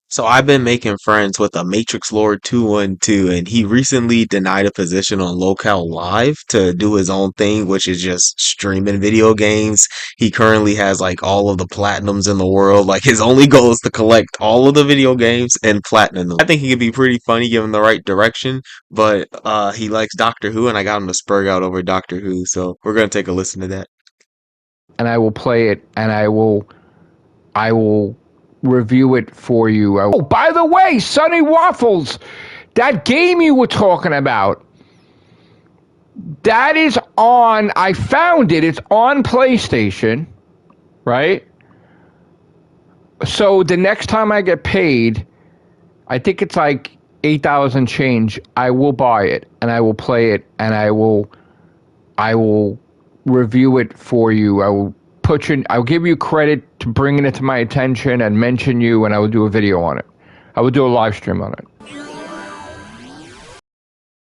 So I've been making friends with a Matrix Lord 212, and he recently denied a position on Locale Live to do his own thing, which is just streaming video games. He currently has like all of the platinums in the world. Like his only goal is to collect all of the video games and platinum them. I think he could be pretty funny given the right direction, but he likes Doctor Who, and I got him to spurg out over Doctor Who, so we're gonna take a listen to that. And I will play it, and I will review it for you. Oh, by the way, Sunny Waffles, that game you were talking about, that is on, I found it, it's on PlayStation, right? So the next time I get paid, I think it's like 8,000 change, I will buy it, and I will play it, and I will review it for you. I'll give you credit to bringing it to my attention and mention you, and I will do a video on it. I will do a live stream on it.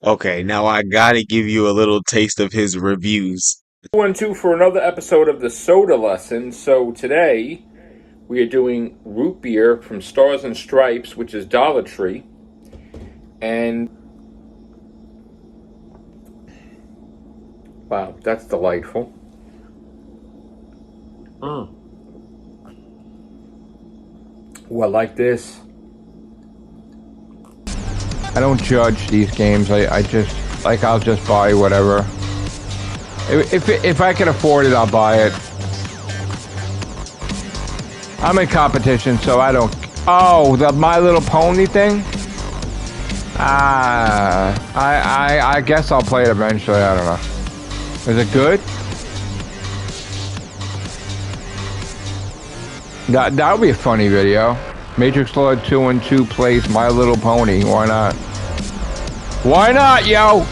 Okay, now I gotta give you a little taste of his reviews. 212 for another episode of the Soda Lesson. So today we are doing root beer from Stars and Stripes, which is Dollar Tree. And wow, that's delightful. Well, like this. I don't judge these games. I just, like, I'll just buy whatever. If I can afford it, I'll buy it. I'm in competition, so I don't. Oh, the My Little Pony thing? I guess I'll play it eventually. I don't know. Is it good? That would be a funny video. Matrix Lord 212 plays My Little Pony. Why not? Why not, yo?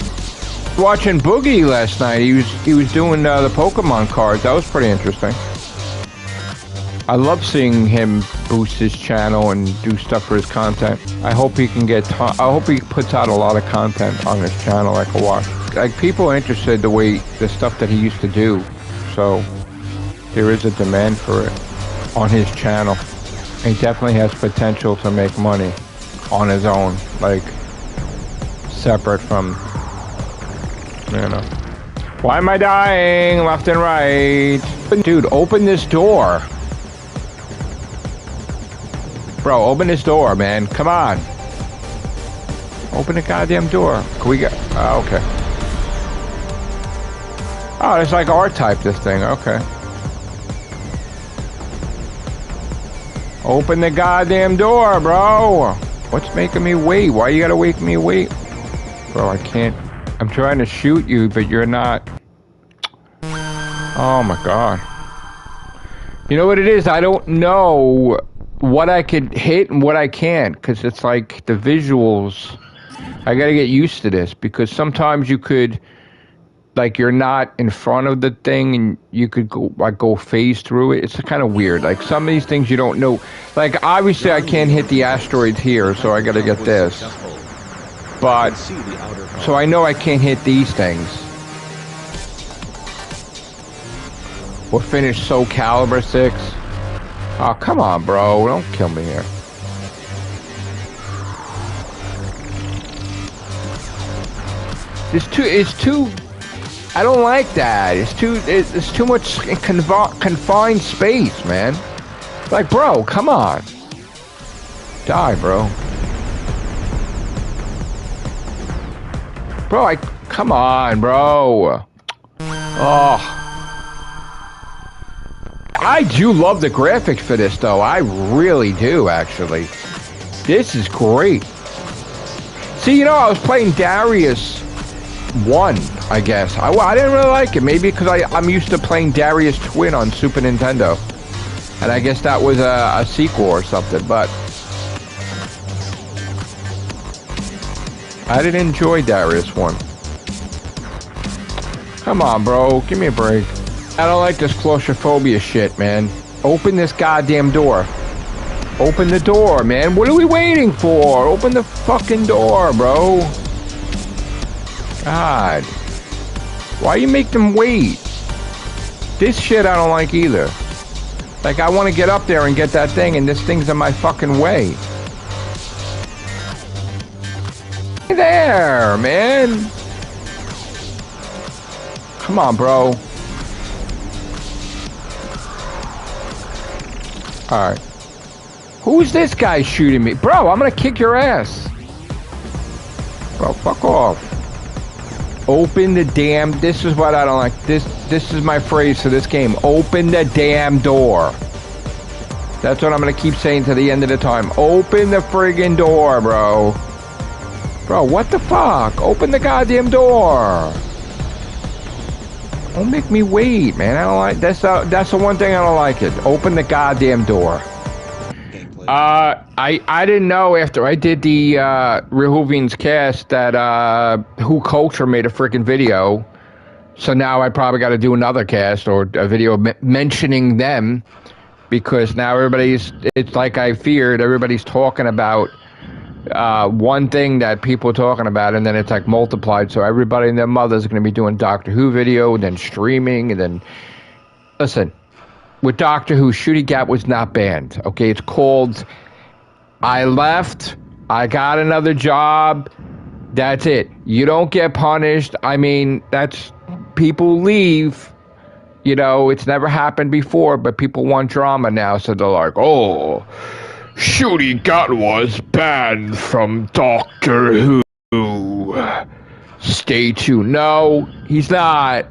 Watching Boogie last night. He was doing the Pokemon cards. That was pretty interesting. I love seeing him boost his channel and do stuff for his content. I hope he can get. I hope he puts out a lot of content on his channel I can watch. Like, people are interested the stuff that he used to do. So there is a demand for it on his channel. He definitely has potential to make money on his own, like separate from, you know. Why am I dying left and right? Dude, open this door. Bro, open this door, man. Come on. Open the goddamn door. Can we get... Oh, okay. Oh, it's like R-Type, this thing. Okay. Open the goddamn door, bro. What's making me wait? Why you gotta make me wait? Bro, I can't. I'm trying to shoot you, but you're not. Oh my god. You know what it is? I don't know what I could hit and what I can't, because it's like the visuals. I gotta get used to this, because sometimes you could, like, you're not in front of the thing and you could go phase through it. It's kind of weird. Like, some of these things you don't know. Like, obviously I can't hit the asteroids here, so I gotta get this. But, so I know I can't hit these things. Or finish Soul Calibur 6. Oh, come on, bro. Don't kill me here. It's too... I don't like that. It's too much confined space, man. Like, bro, come on. Die, bro. Bro, come on, bro. Oh. I do love the graphics for this, though. I really do, actually. This is great. See, you know, I was playing Darius 1, I guess. I didn't really like it. Maybe because I'm used to playing Darius Twin on Super Nintendo. And I guess that was a sequel or something, but I didn't enjoy Darius 1. Come on, bro. Give me a break. I don't like this claustrophobia shit, man. Open this goddamn door. Open the door, man. What are we waiting for? Open the fucking door, bro. God. Why you make them wait? This shit I don't like either. Like, I want to get up there and get that thing, and this thing's in my fucking way. there, man. Come on, bro. Alright. Who's this guy shooting me? Bro, I'm gonna kick your ass. Bro, fuck off. Open the damn... This is what I don't like. This is my phrase for this game. Open the damn door. That's what I'm gonna keep saying to the end of the time. Open the friggin' door, bro. Bro, what the fuck? Open the goddamn door. Don't make me wait, man. I don't like... That's the one thing I don't like it. Open the goddamn door. I didn't know after I did the Rehovians cast that Who Culture made a freaking video, so now I probably got to do another cast or a video mentioning them, because now it's like I feared, everybody's talking about one thing that people are talking about, and then it's like multiplied, so everybody and their mother's going to be doing Doctor Who video, and then streaming, and then... Listen, with Doctor Who, Shooty Gap was not banned, okay? It's called, I left, I got another job, that's it. You don't get punished. I mean, that's, people leave, you know, it's never happened before, but people want drama now, so they're like, oh, Shooty Gap was banned from Doctor Who. Stay tuned. No, he's not.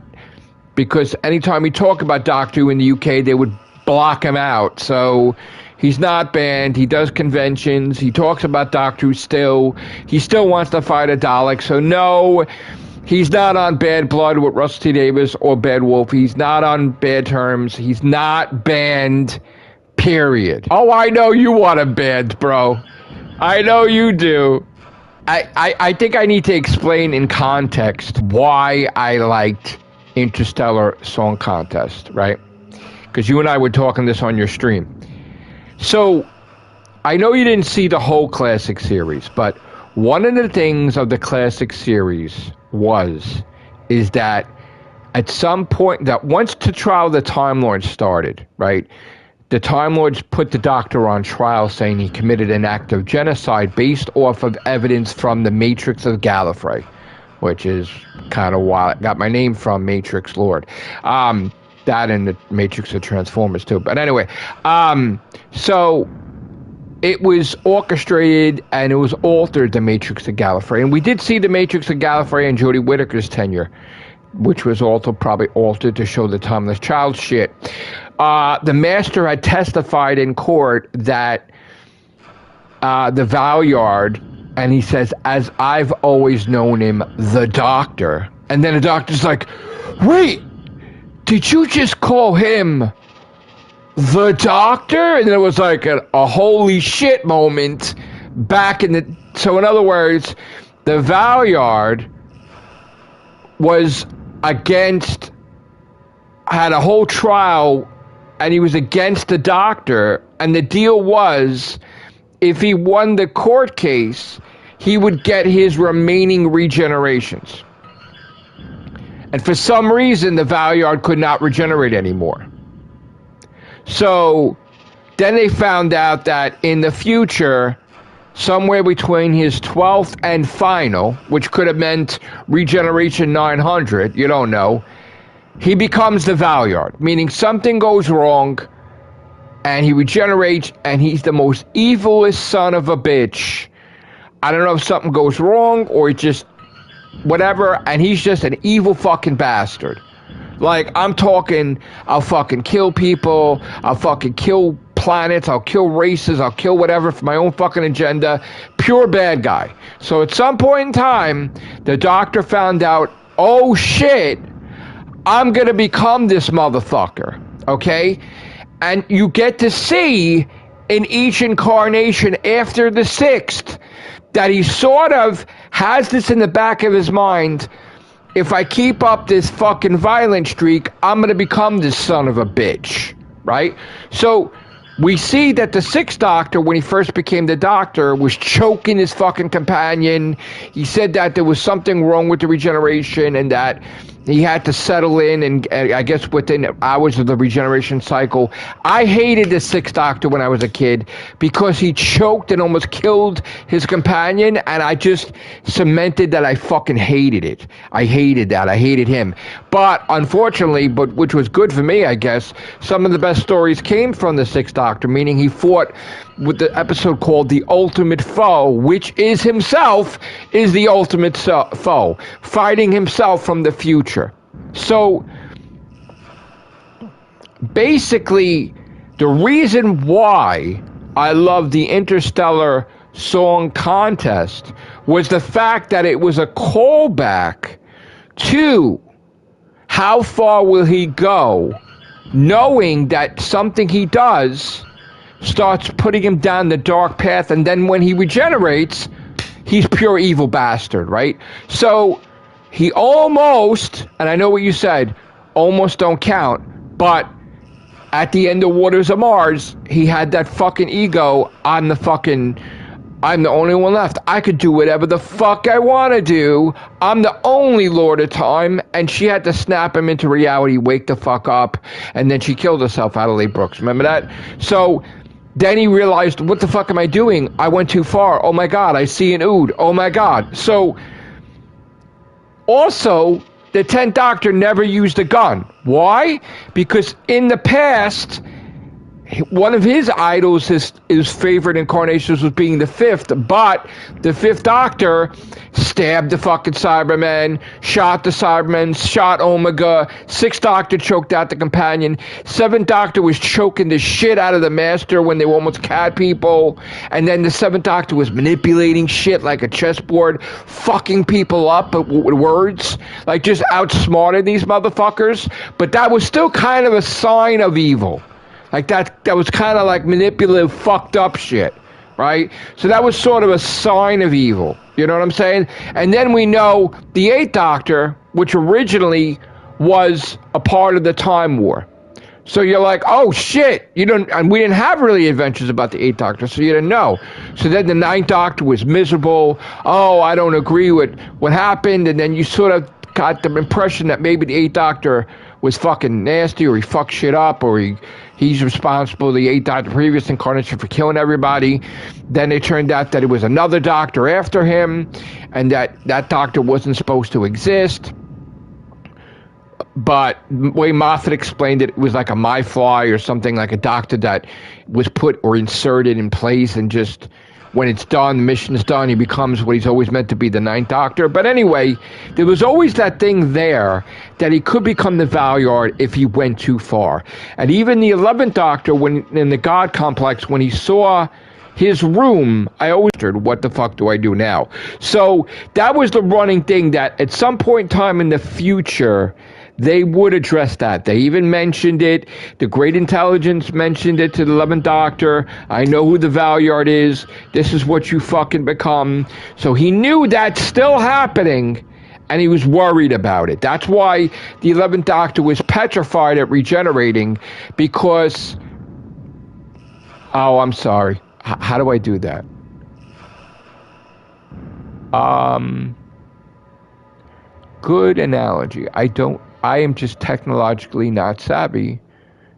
Because anytime we talk about Doctor Who in the UK, they would block him out. So he's not banned. He does conventions. He talks about Doctor Who still. He still wants to fight a Dalek. So no, he's not on bad blood with Russell T Davies or Bad Wolf. He's not on bad terms. He's not banned, period. Oh, I know you want him banned, bro. I know you do. I think I need to explain in context why I liked Interstellar Song Contest, right? Because you and I were talking this on your stream. So, I know you didn't see the whole classic series, but one of the things of the classic series is that at some point, that once the trial of the Time Lords started, right? The Time Lords put the Doctor on trial saying he committed an act of genocide based off of evidence from the Matrix of Gallifrey, which is kind of why I got my name from, Matrix Lord. That and the Matrix of Transformers too. But anyway, so it was orchestrated and it was altered, the Matrix of Gallifrey. And we did see the Matrix of Gallifrey and Jodie Whittaker's tenure, which was also probably altered to show the timeless child shit. The Master had testified in court that the Valyard, and he says, as I've always known him, the Doctor. And then the Doctor's like, wait, did you just call him the Doctor? And it was like a holy shit moment back in the... So in other words, the Valyard was against... had a whole trial, and he was against the Doctor, and the deal was, if he won the court case, he would get his remaining regenerations. And for some reason, the Valyard could not regenerate anymore. So then they found out that in the future, somewhere between his 12th and final, which could have meant regeneration 900, you don't know, he becomes the Valyard, meaning something goes wrong, and he regenerates, and he's the most evilest son of a bitch. I don't know if something goes wrong, or he just... whatever, and he's just an evil fucking bastard. Like, I'm talking, I'll fucking kill people, I'll fucking kill planets, I'll kill races, I'll kill whatever for my own fucking agenda. Pure bad guy. So at some point in time, the Doctor found out, oh shit, I'm gonna become this motherfucker, okay? And you get to see in each incarnation after the 6th that he sort of has this in the back of his mind. If I keep up this fucking violent streak, I'm gonna become this son of a bitch, right? So we see that the 6th Doctor, when he first became the Doctor, was choking his fucking companion. He said that there was something wrong with the regeneration, and that He had to settle in, and I guess within hours of the regeneration cycle. I hated the Sixth Doctor when I was a kid because he choked and almost killed his companion, and I just cemented that I fucking hated it. I hated that. I hated him. But unfortunately, which was good for me, I guess, some of the best stories came from the Sixth Doctor, meaning he fought with the episode called The Ultimate Foe, which is himself is the ultimate foe, fighting himself from the future. So basically, the reason why I love the Interstellar Song Contest was the fact that it was a callback to how far will he go, knowing that something he does starts putting him down the dark path, and then when he regenerates, he's pure evil bastard, right? So he almost, and I know what you said, almost don't count, but at the end of Waters of Mars, he had that fucking ego, I'm the only one left. I could do whatever the fuck I want to do. I'm the only Lord of Time. And she had to snap him into reality, wake the fuck up, and then she killed herself, Adelaide Brooks. Remember that? So then he realized, what the fuck am I doing? I went too far. Oh my God, I see an Ood. Oh my God. So also, the 10th Doctor never used a gun. Why? Because in the past, one of his idols, his favorite incarnations, was being the Fifth, but the Fifth Doctor stabbed the fucking Cybermen, shot the Cybermen, shot Omega. Sixth Doctor choked out the companion. Seventh Doctor was choking the shit out of the Master when they were almost cat people. And then the Seventh Doctor was manipulating shit like a chessboard, fucking people up with words, like just outsmarted these motherfuckers. But that was still kind of a sign of evil. Like that was kind of like manipulative, fucked up shit, right? So that was sort of a sign of evil. You know what I'm saying? And then we know the Eighth Doctor, which originally was a part of the Time War. So you're like, oh shit, and we didn't have really adventures about the Eighth Doctor, so you didn't know. So then the Ninth Doctor was miserable. Oh, I don't agree with what happened, and then you sort of got the impression that maybe the Eighth Doctor was fucking nasty, or he fucked shit up, or he's responsible, the Eighth Doctor, previous incarnation, for killing everybody. Then it turned out that it was another Doctor after him, and that Doctor wasn't supposed to exist. But the way Moffat explained it, it was like a myfly or something, like a doctor that was put or inserted in place, and just when it's done, the mission is done, he becomes what he's always meant to be, the Ninth Doctor. But anyway, there was always that thing there that he could become the Valyard if he went too far. And even the 11th Doctor, when in the God Complex, when he saw his room, I always wondered, what the fuck do I do now? So that was the running thing, that at some point in time in the future, they would address that. They even mentioned it. The Great Intelligence mentioned it to the 11th Doctor. I know who the Valyard is. This is what you fucking become. So he knew that's still happening, and he was worried about it. That's why the 11th Doctor was petrified at regenerating, because... Oh, I'm sorry. How do I do that? Good analogy. I am just technologically not savvy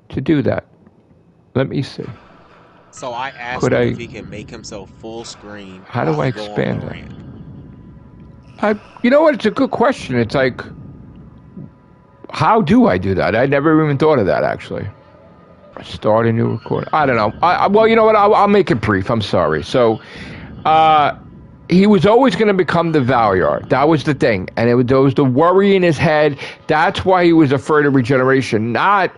to do that. Let me see. So I asked him if he can make himself full screen. How do I expand that? You know what? It's a good question. It's like, how do I do that? I never even thought of that, actually. Start a new recording. I don't know. Well, you know what? I'll make it brief. I'm sorry. So, he was always going to become the Valyard. That was the thing. And there was the worry in his head. That's why he was afraid of regeneration. Not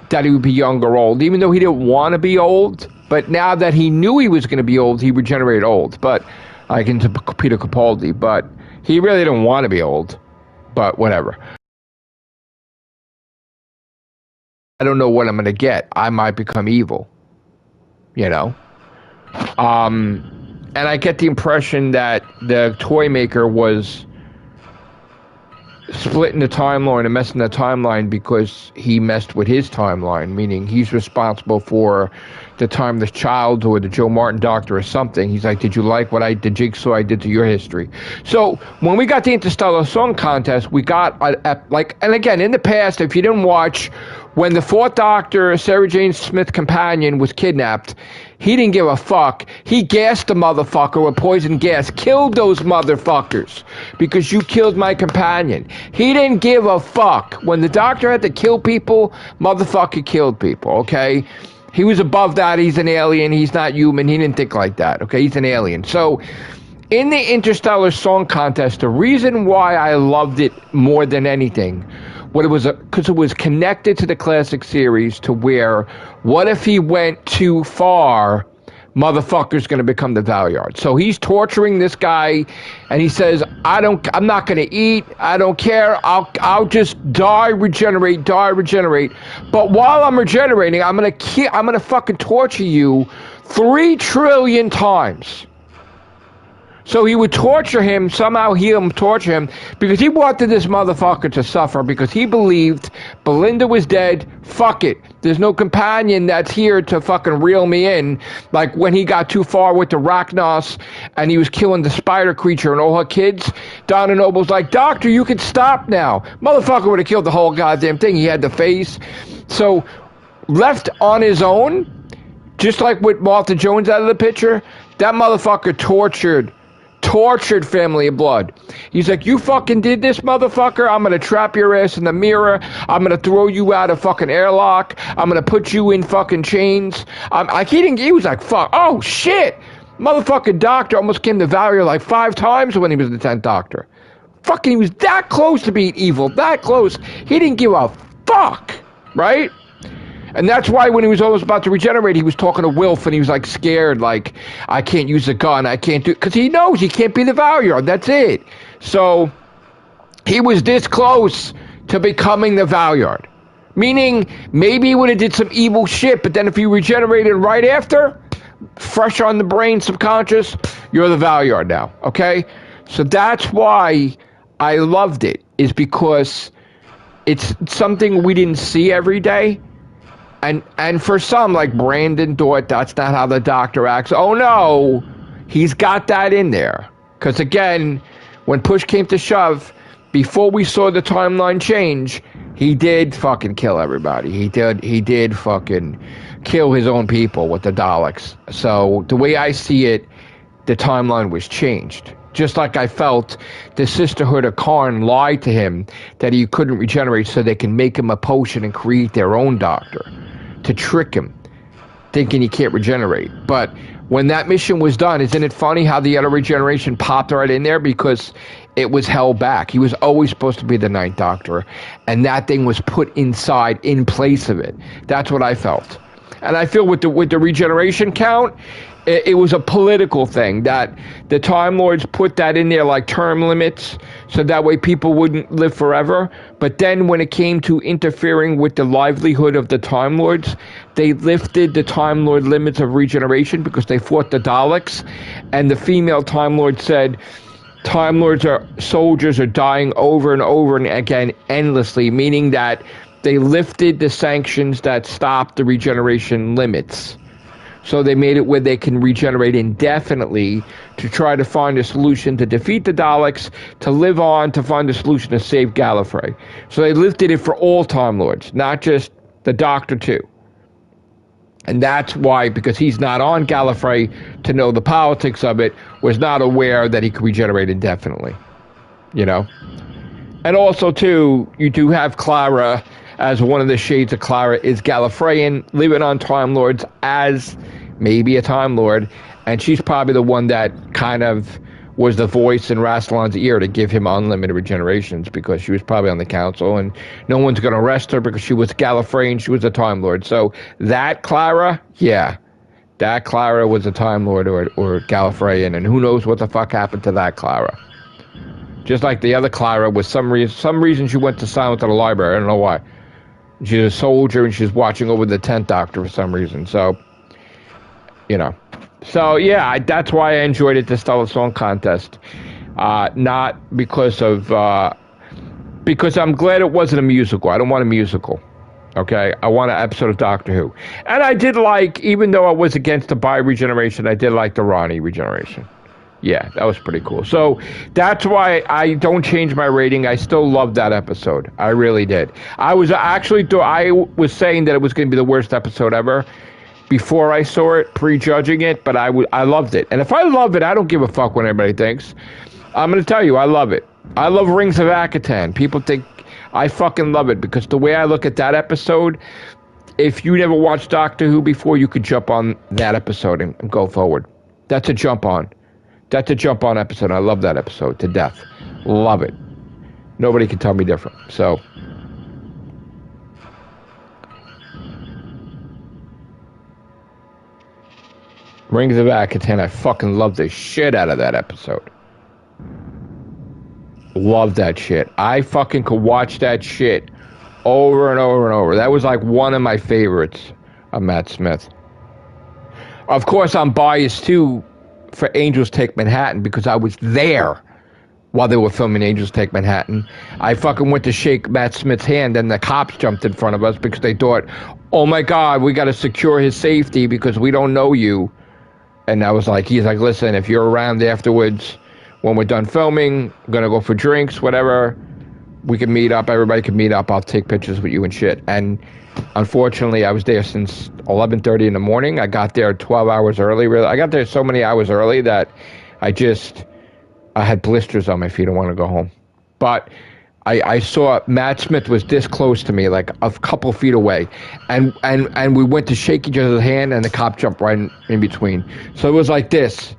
that he would be young or old, even though he didn't want to be old. But now that he knew he was going to be old, he regenerated old. But, like into Peter Capaldi. But he really didn't want to be old. But whatever. I don't know what I'm going to get. I might become evil. You know? And I get the impression that the toy maker was splitting the timeline and messing the timeline because he messed with his timeline, meaning he's responsible for the time the child or the Joe Martin doctor or something. He's like, did you like what the jigsaw I did to your history? So when we got the Interstellar Song Contest, we got and again, in the past, if you didn't watch, when the fourth Doctor, Sarah Jane Smith's companion, was kidnapped, he didn't give a fuck. He gassed the motherfucker with poison gas, killed those motherfuckers because you killed my companion. He didn't give a fuck. When the Doctor had to kill people, motherfucker killed people, okay? He was above that. He's an alien. He's not human. He didn't think like that, okay? He's an alien. So in the Interstellar Song Contest, the reason why I loved it more than anything, because it was connected to the classic series, to where, what if he went too far, motherfucker's going to become the Valyard. So he's torturing this guy, and he says, I'm not going to eat, I don't care, I'll just die, regenerate. But while I'm regenerating, I'm going to fucking torture you 3 trillion times. So he would torture him, somehow heal him, torture him, because he wanted this motherfucker to suffer, because he believed Belinda was dead. Fuck it. There's no companion that's here to fucking reel me in. Like when he got too far with the Rachnos and he was killing the spider creature and all her kids, Donna Noble's like, Doctor, you can stop now. Motherfucker would have killed the whole goddamn thing. He had the face. So left on his own, just like with Martha Jones out of the picture, that motherfucker tortured Family of Blood. He's like, you fucking did this, motherfucker. I'm going to trap your ass in the mirror. I'm going to throw you out a fucking airlock. I'm going to put you in fucking chains. He was like, fuck. Oh, shit. Motherfucking Doctor almost came to Valeria like 5 times when he was the 10th Doctor. Fucking, he was that close to being evil. That close. He didn't give a fuck. Right? And that's why when he was almost about to regenerate, he was talking to Wilf, and he was like scared, like, I can't use a gun, I can't do, because he knows he can't be the Valyard, that's it. So he was this close to becoming the Valyard. Meaning, maybe he would have did some evil shit, but then if he regenerated right after, fresh on the brain, subconscious, you're the Valyard now, okay? So that's why I loved it, is because it's something we didn't see every day. And for some, like Brandon thought that's not how the Doctor acts. Oh no, he's got that in there. Because again, when push came to shove, before we saw the timeline change, he did fucking kill everybody. He did fucking kill his own people with the Daleks. So the way I see it, the timeline was changed. Just like I felt the Sisterhood of Karn lied to him that he couldn't regenerate so they can make him a potion and create their own Doctor to trick him, thinking he can't regenerate. But when that mission was done, isn't it funny how the other regeneration popped right in there? Because it was held back. He was always supposed to be the 9th Doctor, and that thing was put inside in place of it. That's what I felt. And I feel with the regeneration count, it was a political thing that the Time Lords put that in there like term limits, so that way people wouldn't live forever. But then when it came to interfering with the livelihood of the Time Lords, they lifted the Time Lord limits of regeneration because they fought the Daleks, and the female Time Lord said, Time Lords soldiers are dying over and over and again endlessly, meaning that they lifted the sanctions that stopped the regeneration limits. So they made it where they can regenerate indefinitely to try to find a solution to defeat the Daleks, to live on, to find a solution to save Gallifrey. So they lifted it for all Time Lords, not just the Doctor too. And that's why, because he's not on Gallifrey to know the politics of it, was not aware that he could regenerate indefinitely. You know? And also too, you do have Clara, as one of the shades of Clara is Gallifreyan, living on Time Lords as maybe a Time Lord, and she's probably the one that kind of was the voice in Rassilon's ear to give him unlimited regenerations, because she was probably on the council, and no one's going to arrest her because she was Gallifreyan, she was a Time Lord. So that Clara, yeah, that Clara was a Time Lord or Gallifreyan, and who knows what the fuck happened to that Clara. Just like the other Clara, with some reason she went to silent to the library, I don't know why. She's a soldier, and she's watching over the 10th Doctor for some reason. So, you know. So, yeah, that's why I enjoyed it, the Stellar Song Contest. Not because of... because I'm glad it wasn't a musical. I don't want a musical. Okay, I want an episode of Doctor Who. And I did like, even though I was against the bi-regeneration, I did like the Ronnie regeneration. Yeah, that was pretty cool. So that's why I don't change my rating. I still love that episode. I really did. I was saying that it was going to be the worst episode ever before I saw it, prejudging it, but I loved it. And if I love it, I don't give a fuck what anybody thinks. I'm going to tell you, I love it. I love Rings of Akaton. People think I fucking love it because the way I look at that episode, if you never watched Doctor Who before, you could jump on that episode and go forward. That's a jump on. That's a jump on episode. I love that episode to death. Love it. Nobody can tell me different. So, Rings of Akaton, I fucking love the shit out of that episode. Love that shit. I fucking could watch that shit over and over and over. That was like one of my favorites of Matt Smith. Of course, I'm biased too for Angels Take Manhattan because I was there while they were filming Angels Take Manhattan. I fucking went to shake Matt Smith's hand and the cops jumped in front of us because they thought, oh my God, we got to secure his safety because we don't know you. And I was like, he's like, listen, if you're around afterwards, when we're done filming, I'm going to go for drinks, whatever, we can meet up, everybody can meet up, I'll take pictures with you and shit. And unfortunately, I was there since 11:30 in the morning. I got there 12 hours early. Really, I got there so many hours early that I had blisters on my feet. I wanted to go home. But I saw Matt Smith was this close to me, like a couple feet away. And we went to shake each other's hand, and the cop jumped right in between. So it was like this,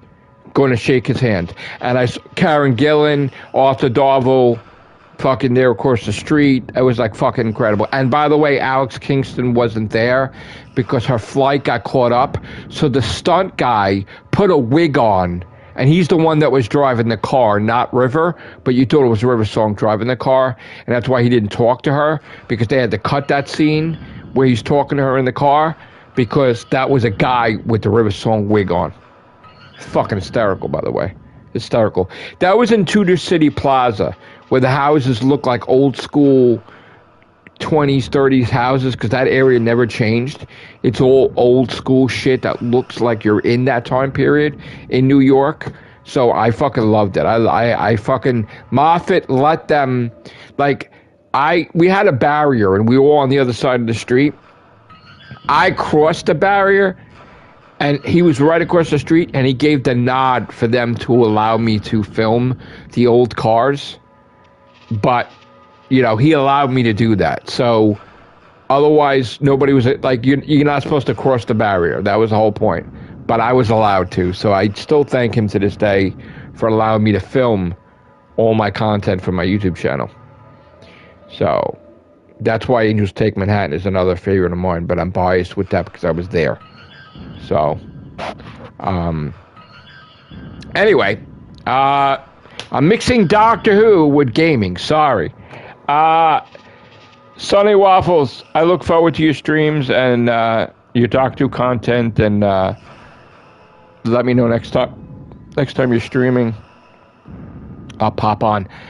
going to shake his hand. And I saw Karen Gillan, Arthur Darvill, fucking there across the street. It was like fucking incredible. And by the way, Alex Kingston wasn't there because her flight got caught up. So the stunt guy put a wig on, and he's the one that was driving the car, not River, but you thought it was River Song driving the car, and that's why he didn't talk to her, because they had to cut that scene where he's talking to her in the car, because that was a guy with the River Song wig on. Fucking hysterical, by the way. Hysterical. That was in Tudor City Plaza, where the houses look like old school 20s, 30s houses, because that area never changed. It's all old school shit that looks like you're in that time period in New York. So I fucking loved it. I fucking, Moffat let them, like, we had a barrier and we were all on the other side of the street. I crossed the barrier and he was right across the street, and he gave the nod for them to allow me to film the old cars. But, you know, he allowed me to do that. So otherwise, nobody was, like, you're not supposed to cross the barrier. That was the whole point. But I was allowed to. So I still thank him to this day for allowing me to film all my content for my YouTube channel. So that's why Angels Take Manhattan is another favorite of mine. But I'm biased with that because I was there. So, anyway, I'm mixing Doctor Who with gaming. Sorry. Sunny Waffles, I look forward to your streams and your Doctor Who content, and let me know next time you're streaming. I'll pop on.